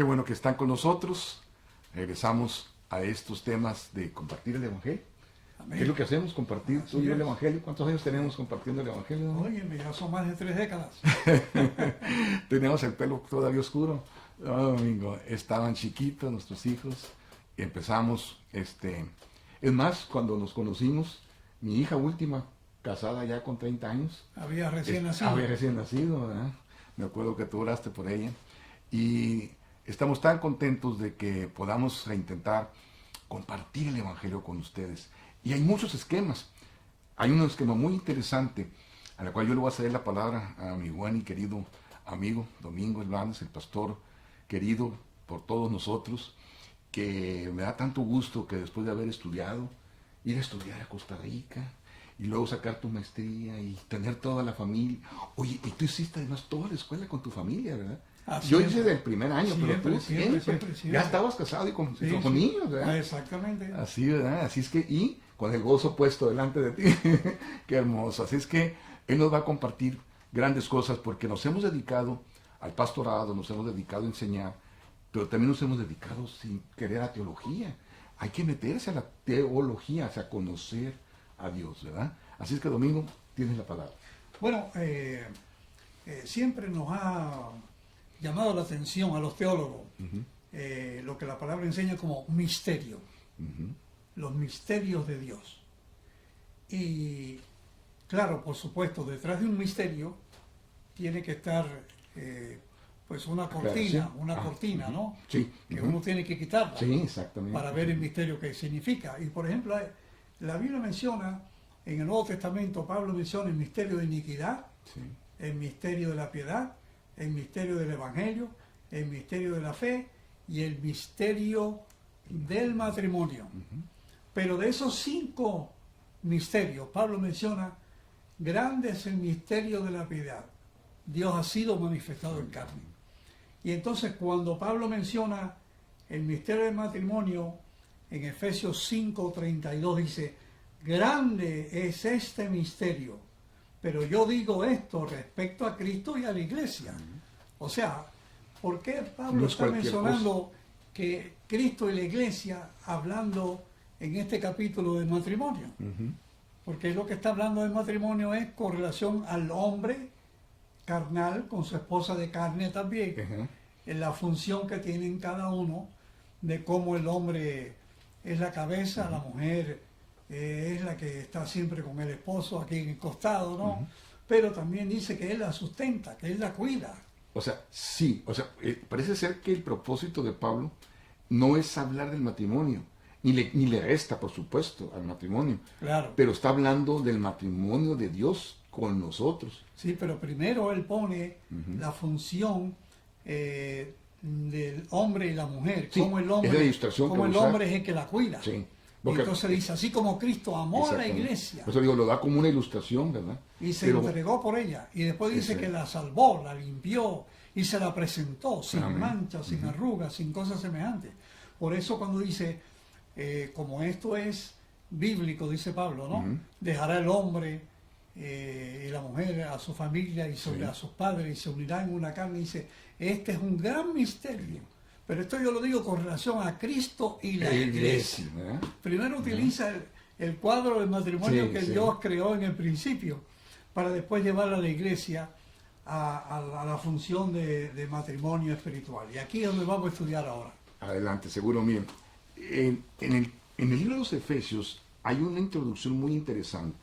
Qué bueno que están con nosotros. Regresamos a estos temas de compartir el Evangelio. Amén. ¿Qué es lo que hacemos? Compartir Así tú y yo es. el Evangelio. ¿Cuántos años tenemos compartiendo el Evangelio? ¿No? Oye, ya son más de 3 décadas. Teníamos el pelo todavía oscuro. Domingo, estaban chiquitos nuestros hijos. Y empezamos, es más, cuando nos conocimos, mi hija última, casada ya con 30 años. Había recién nacido. Había recién nacido, ¿verdad? Me acuerdo que tú oraste por ella. Y estamos tan contentos de que podamos reintentar compartir el Evangelio con ustedes. Y hay muchos esquemas. Hay un esquema muy interesante, a la cual yo le voy a ceder la palabra a mi buen y querido amigo Domingo Hernández, el pastor querido por todos nosotros, que me da tanto gusto que después de haber estudiado, ir a estudiar a Costa Rica, y luego sacar tu maestría y tener toda la familia. Oye, y tú hiciste además toda la escuela con tu familia, ¿verdad? Yo hice del primer año, pero tú siempre ya estabas casado y con niños, ¿verdad? Exactamente. Así, ¿verdad? Así es que, y con el gozo puesto delante de ti. Qué hermoso. Así es que Él nos va a compartir grandes cosas porque nos hemos dedicado al pastorado, nos hemos dedicado a enseñar, pero también nos hemos dedicado sin querer a teología. Hay que meterse a la teología, o sea, conocer a Dios, ¿verdad? Así es que, Domingo, tienes la palabra. Bueno, siempre nos ha llamado la atención a los teólogos lo que la palabra enseña como misterio, los misterios de Dios. Y claro, por supuesto, detrás de un misterio tiene que estar pues una cortina, cortina, ¿no? Sí. Que uno tiene que quitarla. Sí, exactamente. Para ver el misterio que significa. Y por ejemplo, la Biblia menciona, en el Nuevo Testamento, Pablo menciona el misterio de iniquidad, el misterio de la piedad, el misterio del Evangelio, el misterio de la fe y el misterio del matrimonio. Pero de esos 5 misterios, Pablo menciona, grande es el misterio de la piedad. Dios ha sido manifestado en carne. Y entonces cuando Pablo menciona el misterio del matrimonio, en Efesios 5:32 dice, grande es este misterio, pero yo digo esto respecto a Cristo y a la iglesia. O sea, ¿por qué Pablo está mencionando que Cristo y la iglesia hablando en este capítulo del matrimonio? Porque lo que está hablando del matrimonio es con relación al hombre carnal con su esposa de carne también, en la función que tienen cada uno, de cómo el hombre es la cabeza, la mujer es la que está siempre con el esposo aquí en el costado, ¿no? Pero también dice que él la sustenta, que él la cuida. O sea, sí, parece ser que el propósito de Pablo no es hablar del matrimonio, ni le resta, por supuesto, al matrimonio. Claro. Pero está hablando del matrimonio de Dios con nosotros. Sí, pero primero él pone la función del hombre y la mujer, Sí, como el hombre, es la ilustración como que el hombre es el que la cuida. Sí. Y entonces dice, así como Cristo amó a la iglesia. Por eso digo, lo da como una ilustración, ¿verdad? Y se entregó por ella. Y después dice que la salvó, la limpió y se la presentó sin mancha, sin arrugas, sin cosas semejantes. Por eso cuando dice, como esto es bíblico, dice Pablo, ¿no? Dejará el hombre y la mujer a su familia y a sus padres y se unirán en una carne. Y dice, este es un gran misterio. Pero esto yo lo digo con relación a Cristo y la iglesia. Primero utiliza el cuadro del matrimonio que Dios creó en el principio, para después llevar a la iglesia a la función de matrimonio espiritual. Y aquí es donde vamos a estudiar ahora. Adelante, seguro. Miren, en el libro de los Efesios hay una introducción muy interesante.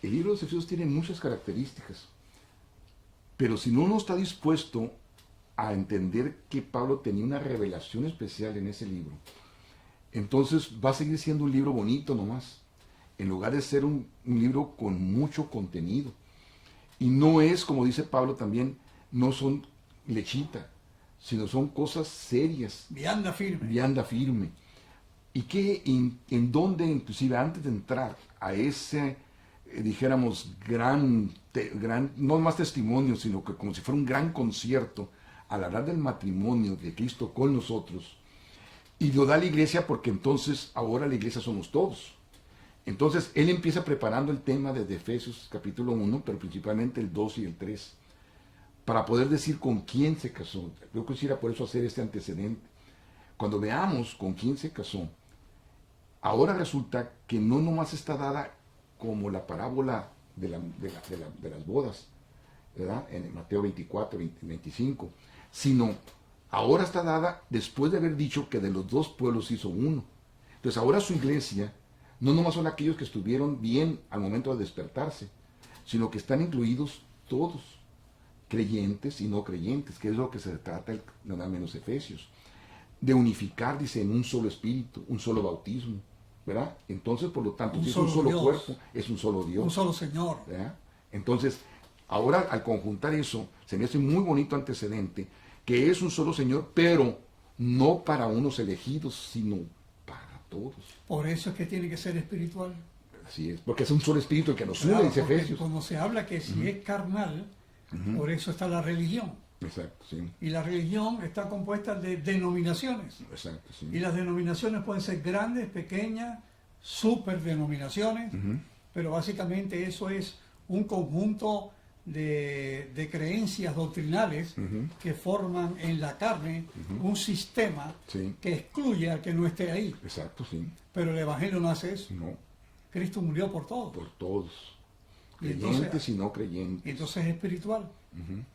El libro de los Efesios tiene muchas características, pero si uno no está dispuesto a entender que Pablo tenía una revelación especial en ese libro, entonces va a seguir siendo un libro bonito nomás, en lugar de ser un libro con mucho contenido. Y no es, como dice Pablo también, no son lechita, sino son cosas serias. Vianda firme. Vianda firme. Y que en donde, inclusive antes de entrar a ese, dijéramos, gran, no más testimonio, sino que como si fuera un gran concierto, al hablar del matrimonio de Cristo con nosotros, y lo da a la iglesia porque entonces ahora la iglesia somos todos. Entonces él empieza preparando el tema desde Efesios capítulo 1, pero principalmente el 2 y el 3, para poder decir con quién se casó. Yo quisiera por eso hacer este antecedente. Cuando veamos con quién se casó, ahora resulta que no nomás está dada como la parábola de las bodas, ¿verdad? En Mateo 24, 25, sino ahora está dada después de haber dicho que de los dos pueblos hizo uno. Entonces ahora su iglesia no nomás son aquellos que estuvieron bien al momento de despertarse, sino que están incluidos todos, creyentes y no creyentes, que es lo que se trata nada menos Efesios, de unificar, dice, en un solo espíritu, un solo bautismo, ¿verdad? Entonces, por lo tanto, si es un solo cuerpo, es un solo Dios. Un solo Señor. ¿Verdad? Entonces, ahora al conjuntar eso, se me hace muy bonito antecedente, que es un solo Señor, pero no para unos elegidos, sino para todos. Por eso es que tiene que ser espiritual. Así es, porque es un solo espíritu el que nos une, Claro, dice porque Efesios. cuando se habla que si es carnal, por eso está la religión. Exacto, sí. Y la religión está compuesta de denominaciones. Exacto, sí. Y las denominaciones pueden ser grandes, pequeñas, superdenominaciones, pero básicamente eso es un conjunto de creencias doctrinales que forman en la carne un sistema Sí. que excluye al que no esté ahí. Exacto, sí. Pero el Evangelio no hace eso. No, Cristo murió por todos. por todos. Y Creyentes entonces- y no creyentes. Y entonces es espiritual.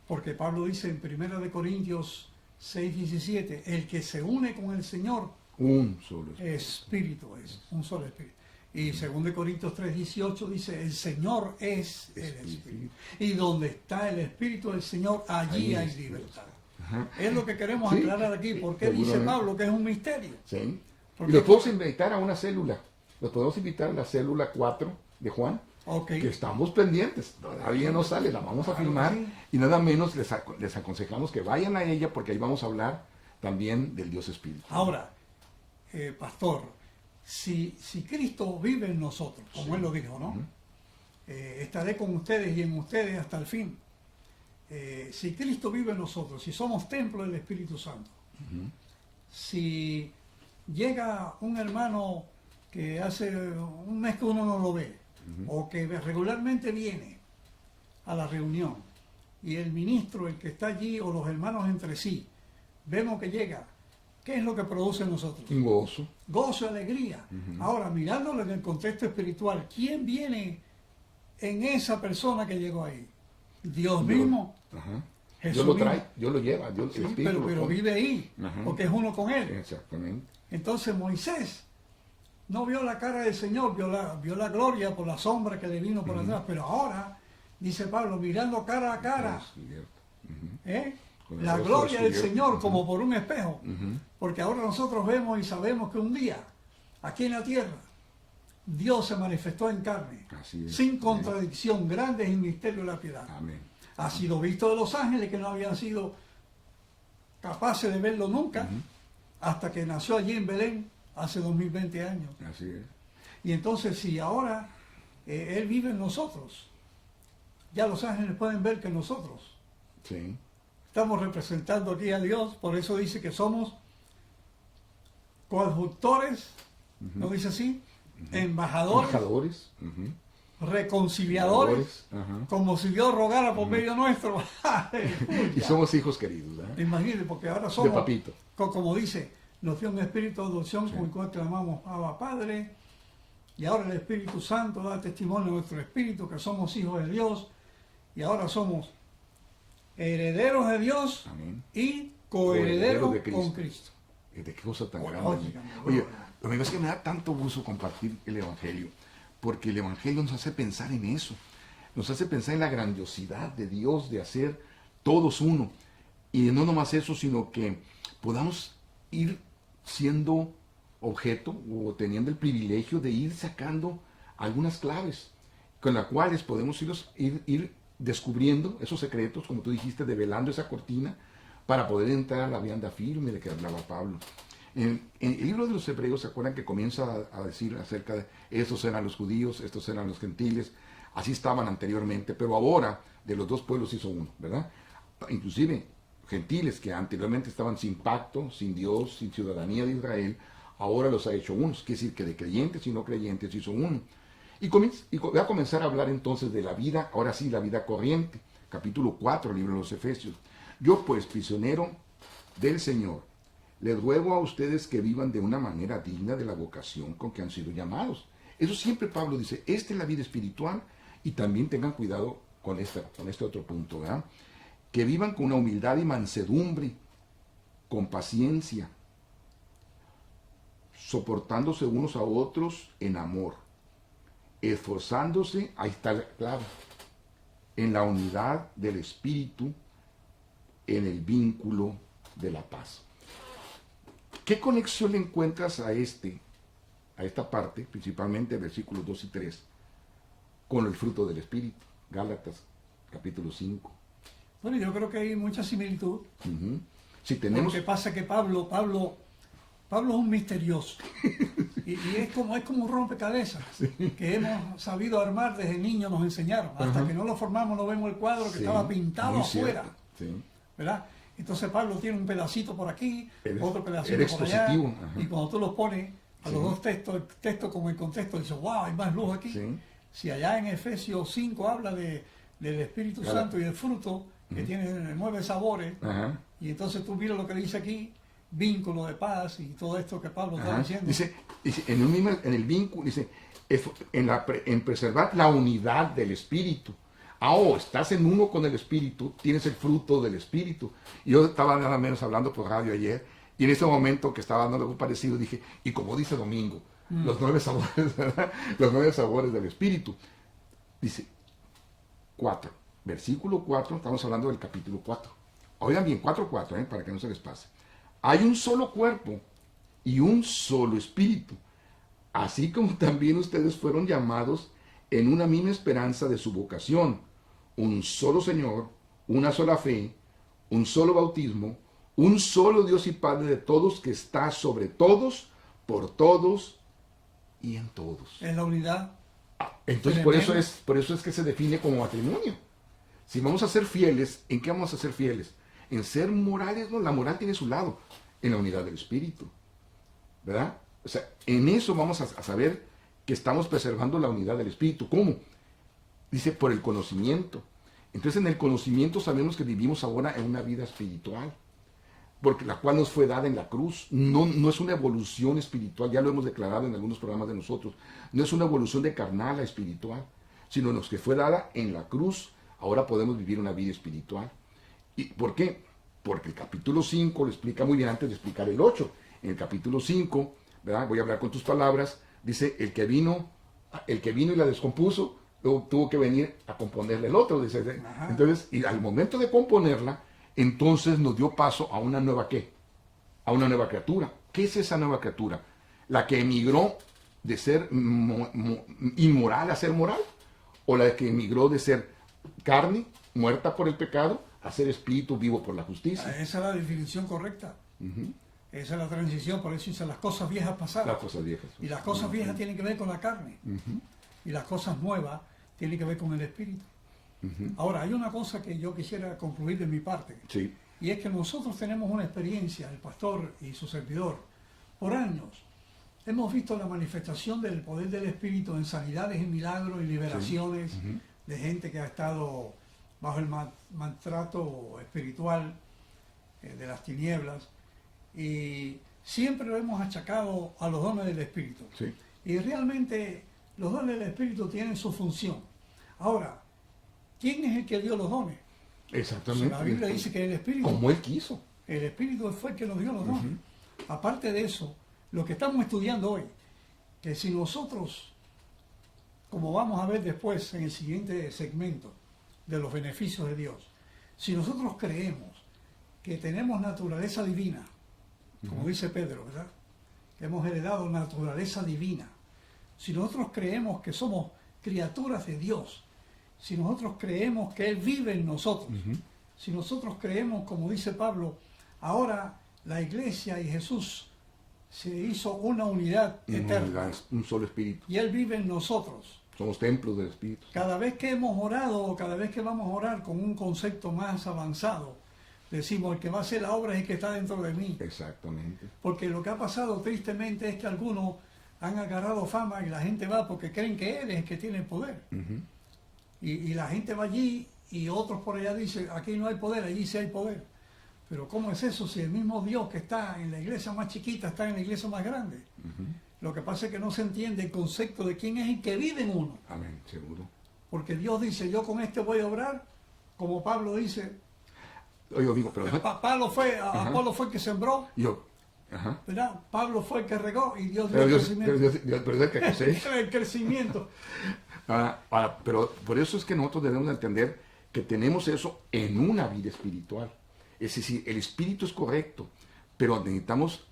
Porque Pablo dice en 1 de Corintios 6:17, el que se une con el Señor, Un solo espíritu. espíritu es, un solo espíritu. Y 2 de Corintios 3:18 dice, el Señor es el Espíritu. Y donde está el Espíritu del Señor, allí Ahí hay es libertad. Ajá. Es lo que queremos Sí, aclarar aquí. ¿Por qué dice seguramente. Pablo que es un misterio? Sí. Y Porque- los podemos invitar a una célula. Los podemos invitar a la célula 4 de Juan, Ok. que estamos pendientes. Todavía no sale, la vamos a Claro que filmar. sí. Y nada menos les aconsejamos que vayan a ella porque ahí vamos a hablar también del Dios Espíritu. Ahora, pastor, si Cristo vive en nosotros, como Él lo dijo, ¿no? Estaré con ustedes y en ustedes hasta el fin. Si Cristo vive en nosotros, si somos templo del Espíritu Santo, si llega un hermano que hace un mes que uno no lo ve, o que regularmente viene a la reunión, y el ministro, el que está allí, o los hermanos entre sí, vemos que llega, ¿qué es lo que produce en nosotros? Un gozo. Gozo, alegría. Ahora, mirándolo en el contexto espiritual, ¿quién viene en esa persona que llegó ahí? Dios mismo. Ajá. Jesús Dios lo mismo. trae, Dios lo lleva, Dios, Sí, el Espíritu lo pero pone. vive ahí, Ajá. porque es uno con Él. Exactamente. Entonces Moisés no vio la cara del Señor, vio la gloria por la sombra que le vino por atrás, pero ahora, dice Pablo, mirando cara a cara, Descubierto. ¿eh? Con el la rostro gloria del descubierto. Señor como por un espejo, Ujú. porque ahora nosotros vemos y sabemos que un día, aquí en la tierra, Dios se manifestó en carne, Así es. sin contradicción, grande es el misterio de la piedad. Amén. Ha sido visto de los ángeles que no habían sido capaces de verlo nunca, hasta que nació allí en Belén hace 2020 años. Así es. Y entonces si ahora Él vive en nosotros, ya los ángeles pueden ver que nosotros Sí. estamos representando aquí a Dios, por eso dice que somos coadjutores, ¿no dice así? Embajadores, Embajadores. Ujú. reconciliadores, Ajá. como si Dios rogara por medio nuestro. Y Aleluya. somos hijos queridos, ¿verdad? Imagínate, porque ahora De somos, papito. como dice, nos dio un espíritu de adopción Sí. con el cual clamamos Abba Padre, y ahora el Espíritu Santo da testimonio de nuestro espíritu que somos hijos de Dios, y ahora somos herederos de Dios Amén. y coherederos Coherederos de con Cristo. Cristo. De qué cosa tan Oye, grande. oye, Oye, amigo, es que me da tanto gusto compartir el Evangelio, porque el Evangelio nos hace pensar en eso, nos hace pensar en la grandiosidad de Dios de hacer todos uno. Y no nomás eso, sino que podamos ir siendo objeto o teniendo el privilegio de ir sacando algunas claves con las cuales podemos ir descubriendo esos secretos, como tú dijiste, develando esa cortina para poder entrar a la vianda firme de que hablaba Pablo. En el libro de los Hebreos, ¿se acuerdan que comienza a decir acerca de estos eran los judíos, estos eran los gentiles? Así estaban anteriormente, pero ahora de los dos pueblos hizo uno, ¿verdad? Inclusive gentiles que anteriormente estaban sin pacto, sin Dios, sin ciudadanía de Israel, ahora los ha hecho unos. Quiere decir que de creyentes y no creyentes hizo uno. Y va a comenzar a hablar entonces de la vida, ahora sí, la vida corriente, capítulo 4, libro de los Efesios. Yo pues, prisionero del Señor, les ruego a ustedes que vivan de una manera digna de la vocación con que han sido llamados. Eso siempre Pablo dice, esta es la vida espiritual, y también tengan cuidado con este otro punto, ¿verdad? Que vivan con una humildad y mansedumbre, con paciencia, soportándose unos a otros en amor, esforzándose, ahí está la clave, en la unidad del Espíritu, en el vínculo de la paz. ¿Qué conexión le encuentras a esta parte, principalmente versículos 2 y 3, con el fruto del Espíritu? Gálatas, capítulo 5. Bueno, yo creo que hay mucha similitud. Uh-huh. Si tenemos... Lo que pasa es que Pablo es un misterioso. Y es como un rompecabezas, sí, que hemos sabido armar desde niños, nos enseñaron. Hasta que no lo formamos no vemos el cuadro que estaba pintado afuera. Sí. ¿Verdad? Entonces Pablo tiene un pedacito por aquí, otro pedacito por allá. Ajá. Y cuando tú los pones a los dos textos, el texto como el contexto, dices, wow, hay más luz aquí. Sí. Si allá en Efesios 5 habla del Espíritu Santo y del fruto, que tiene 9 sabores, y entonces tú miras lo que dice aquí, vínculo de paz y todo esto que Pablo está diciendo. Dice en el vínculo, dice, en preservar la unidad del Espíritu. Estás en uno con el Espíritu, tienes el fruto del Espíritu. Y yo estaba nada menos hablando por radio ayer, y en ese momento que estaba dando algo parecido, dije, y como dice Domingo, los 9 sabores, ¿verdad? Los 9 sabores del Espíritu. Dice, 4, versículo 4, estamos hablando del capítulo 4. Oigan bien, 4:4, para que no se les pase. Hay un solo cuerpo y un solo Espíritu, así como también ustedes fueron llamados en una misma esperanza de su vocación, un solo Señor, una sola fe, un solo bautismo, un solo Dios y Padre de todos, que está sobre todos, por todos y en todos. En la unidad. Entonces por eso es que se define como matrimonio. Si vamos a ser fieles, ¿en qué vamos a ser fieles? En ser morales, no, la moral tiene su lado, en la unidad del Espíritu, ¿verdad? O sea, en eso vamos a saber que estamos preservando la unidad del Espíritu. ¿Cómo? Dice, por el conocimiento. Entonces en el conocimiento sabemos que vivimos ahora en una vida espiritual, porque la cual nos fue dada en la cruz. No es una evolución espiritual, ya lo hemos declarado en algunos programas de nosotros, no es una evolución de carnal a espiritual, sino los que fue dada en la cruz. Ahora podemos vivir una vida espiritual. ¿Y por qué? Porque el capítulo 5 lo explica muy bien antes de explicar el 8. En el capítulo 5, ¿verdad? Voy a hablar con tus palabras, dice, el que vino y la descompuso, luego tuvo que venir a componerle el otro. Dice. Entonces, y al momento de componerla, entonces nos dio paso a una nueva ¿qué? A una nueva criatura. ¿Qué es esa nueva criatura? La que emigró de ser inmoral a ser moral, o la que emigró de ser carne, muerta por el pecado, a ser espíritu vivo por la justicia. Esa es la definición correcta. Esa es la transición, por eso dice las cosas viejas pasadas. Las cosas viejas. Y las cosas viejas tienen que ver con la carne. Y las cosas nuevas tienen que ver con el espíritu. Ahora, hay una cosa que yo quisiera concluir de mi parte. Sí. Y es que nosotros tenemos una experiencia, el pastor y su servidor, por años. Hemos visto la manifestación del poder del espíritu en sanidades y milagros y liberaciones de gente que ha estado bajo el maltrato espiritual de las tinieblas, y siempre lo hemos achacado a los dones del Espíritu. Sí. Y realmente los dones del Espíritu tienen su función. Ahora, ¿quién es el que dio los dones? Exactamente. La Biblia dice que el Espíritu. Como Él quiso. El Espíritu fue el que nos dio los dones. Aparte de eso, lo que estamos estudiando hoy, que si nosotros, como vamos a ver después en el siguiente segmento, de los beneficios de Dios, si nosotros creemos que tenemos naturaleza divina, como dice Pedro, ¿verdad? Que hemos heredado naturaleza divina, si nosotros creemos que somos criaturas de Dios, si nosotros creemos que Él vive en nosotros, si nosotros creemos, como dice Pablo, ahora la iglesia y Jesús se hizo una unidad eterna, un solo espíritu, y Él vive en nosotros. Somos templos del Espíritu. Cada vez que hemos orado, cada vez que vamos a orar con un concepto más avanzado, decimos, el que va a hacer la obra es el que está dentro de mí. Exactamente. Porque lo que ha pasado tristemente es que algunos han agarrado fama y la gente va porque creen que Él es el que tiene el poder. Y la gente va allí y otros por allá dicen, aquí no hay poder, allí sí hay poder. Pero ¿cómo es eso si el mismo Dios que está en la iglesia más chiquita está en la iglesia más grande? Lo que pasa es que no se entiende el concepto de quién es el que vive en uno. Amén, seguro. Porque Dios dice, yo con este voy a obrar, como Pablo dice, Oye, amigo, pero... Apolo fue el que sembró, ¿verdad? Pablo fue el que regó y Dios dio el crecimiento. Pero es que El crecimiento. Pero por eso es que nosotros debemos entender que tenemos eso en una vida espiritual. Es decir, el espíritu es correcto, pero necesitamos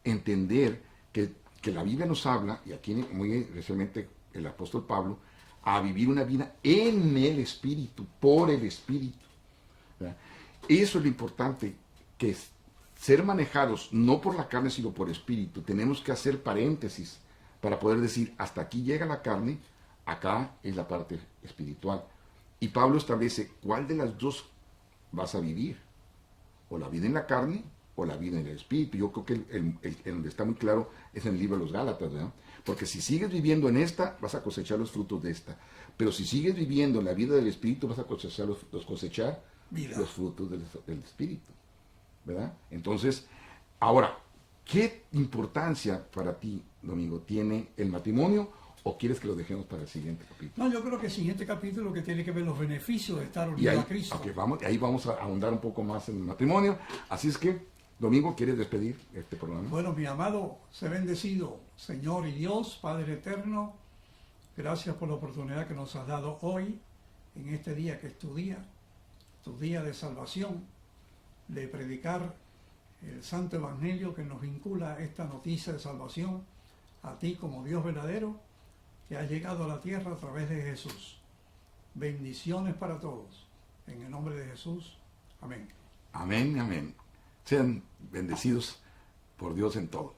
entender que la Biblia nos habla, y aquí muy especialmente el apóstol Pablo, a vivir una vida en el espíritu, por el espíritu, ¿verdad? Eso es lo importante, que es ser manejados no por la carne, sino por espíritu. Tenemos que hacer paréntesis para poder decir, hasta aquí llega la carne, acá es la parte espiritual. Y Pablo establece cuál de las dos vas a vivir, o la vida en la carne o la vida en el espíritu. Yo creo que el donde está muy claro es en el libro de los Gálatas, ¿verdad? Porque si sigues viviendo en esta, vas a cosechar los frutos de esta. Pero si sigues viviendo en la vida del espíritu, vas a cosechar los frutos del espíritu, ¿verdad? Entonces, ahora, ¿qué importancia para ti, Domingo, tiene el matrimonio? ¿O quieres que lo dejemos para el siguiente capítulo? No, yo creo que el siguiente capítulo que tiene que ver los beneficios de estar unido a Cristo. Okay, ahí vamos a ahondar un poco más en el matrimonio. Así es que, Domingo, ¿quieres despedir este programa? Bueno, mi amado, sé bendecido, Señor y Dios, Padre eterno, gracias por la oportunidad que nos has dado hoy, en este día que es tu día de salvación, de predicar el Santo Evangelio que nos vincula esta noticia de salvación a ti como Dios verdadero, que ha llegado a la tierra a través de Jesús. Bendiciones para todos. En el nombre de Jesús. Amén. Amén, amén. Sean bendecidos por Dios en todo.